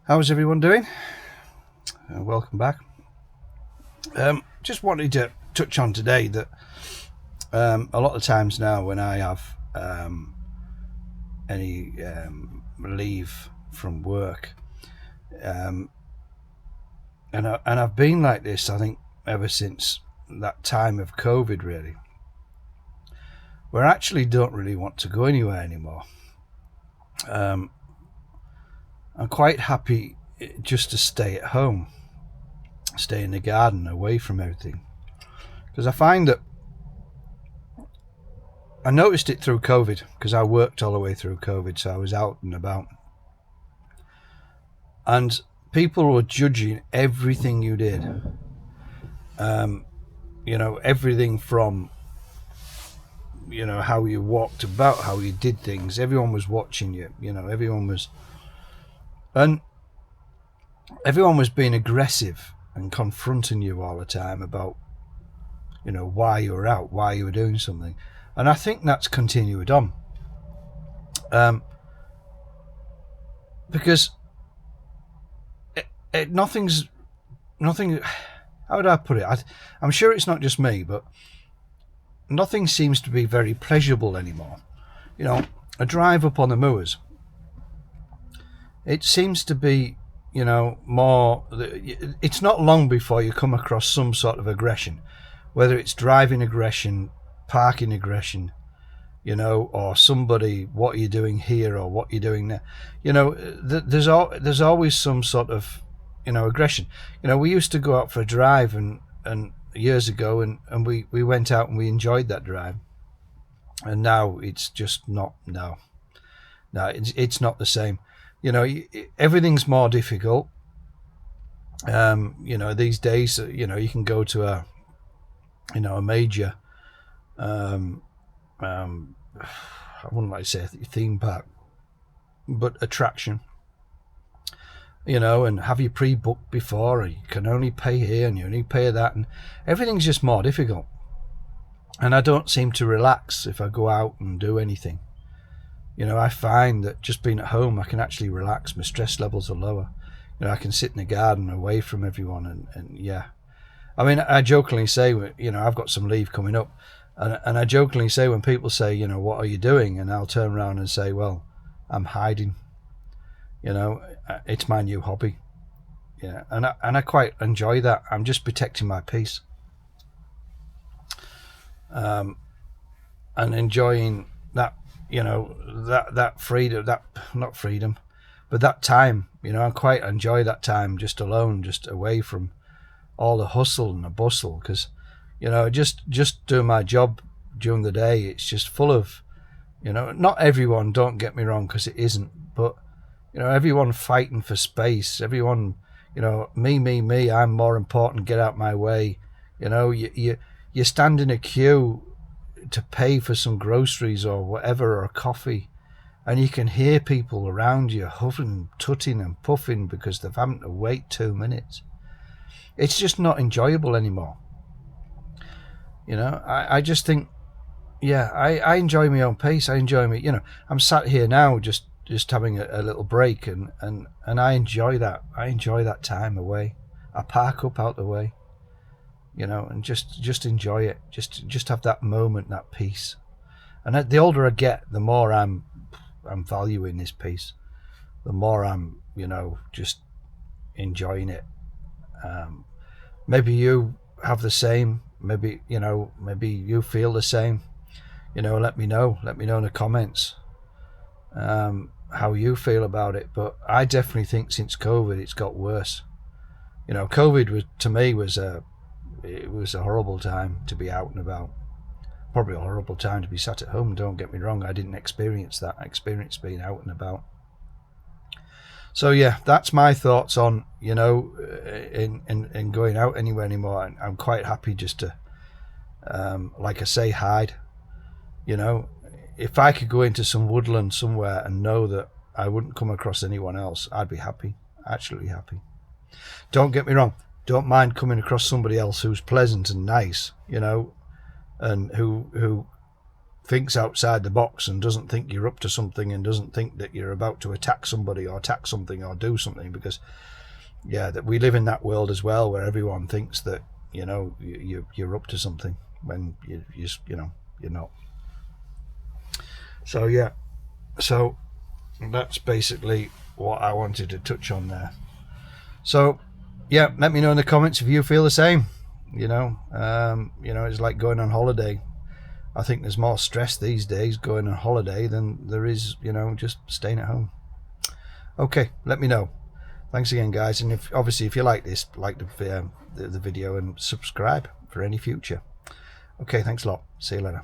How's everyone doing? Welcome back. Just wanted to touch on today that a lot of times now when I have any leave from work, and I've been like this, I think, ever since that time of COVID, really, where I actually don't really want to go anywhere anymore. I'm quite happy just to stay at home, stay in the garden, away from everything. Because I find that I noticed it through COVID, because I worked all the way through COVID, so I was out and about. And people were judging everything you did. Everything from, how you walked about, how you did things. Everyone was watching you, and everyone was being aggressive and confronting you all the time about, why you were out, why you were doing something. And I think that's continued on. Because nothing, how would I put it? I'm sure it's not just me, but nothing seems to be very pleasurable anymore. A drive up on the moors, it seems to be, more, it's not long before you come across some sort of aggression, whether it's driving aggression, parking aggression, or somebody, what are you doing here, or what you're doing there. There's always some sort of, aggression. We used to go out for a drive and years ago, and we went out and we enjoyed that drive, and now it's just not. No, it's not the same. Everything's more difficult. These days, you can go to a major, I wouldn't like to say a theme park, but attraction, and have you pre-booked before, or you can only pay here and you only pay that, and everything's just more difficult. And I don't seem to relax if I go out and do anything. I find that just being at home, I can actually relax. My stress levels are lower. I can sit in the garden away from everyone, and yeah. I mean, I jokingly say, I've got some leave coming up, and I jokingly say when people say, what are you doing? And I'll turn around and say, well, I'm hiding. It's my new hobby. Yeah, and I quite enjoy that. I'm just protecting my peace, and enjoying that. That freedom, that not freedom, but that time. I quite enjoy that time just alone, just away from all the hustle and the bustle, because just doing my job during the day, it's just full of, not everyone, don't get me wrong, because it isn't, but everyone fighting for space, everyone, me, I'm more important, get out my way. You stand in a queue to pay for some groceries or whatever, or a coffee, and you can hear people around you huffing, tutting and puffing because they're having to wait 2 minutes. It's just not enjoyable anymore. I just think, I enjoy my own pace. I enjoy me. I'm sat here now just having a little break, and I enjoy that. I enjoy that time away. I park up out the way, and just enjoy it. Just have that moment, that peace. And the older I get, the more I'm valuing this peace. The more I'm, just enjoying it. Maybe you have the same. Maybe you feel the same. Let me know in the comments how you feel about it. But I definitely think since COVID, it's got worse. COVID to me was a horrible time to be out and about. Probably a horrible time to be sat at home. Don't get me wrong, I didn't experience that. I experienced being out and about. So yeah, that's my thoughts on in going out anywhere anymore. I'm quite happy just to, like I say, hide. If I could go into some woodland somewhere and know that I wouldn't come across anyone else, I'd be happy, absolutely happy. Don't get me wrong, don't mind coming across somebody else who's pleasant and nice, and who thinks outside the box and doesn't think you're up to something and doesn't think that you're about to attack somebody or attack something or do something. Because yeah, that we live in that world as well, where everyone thinks that, you know, you're up to something when you know, you're not. So yeah, so that's basically what I wanted to touch on there. So yeah, let me know in the comments if you feel the same. You know, it's like going on holiday. I think there's more stress these days going on holiday than there is, you know, just staying at home. Okay, let me know. Thanks again, guys. And if you like this, like the video and subscribe for any future. Okay, thanks a lot. See you later.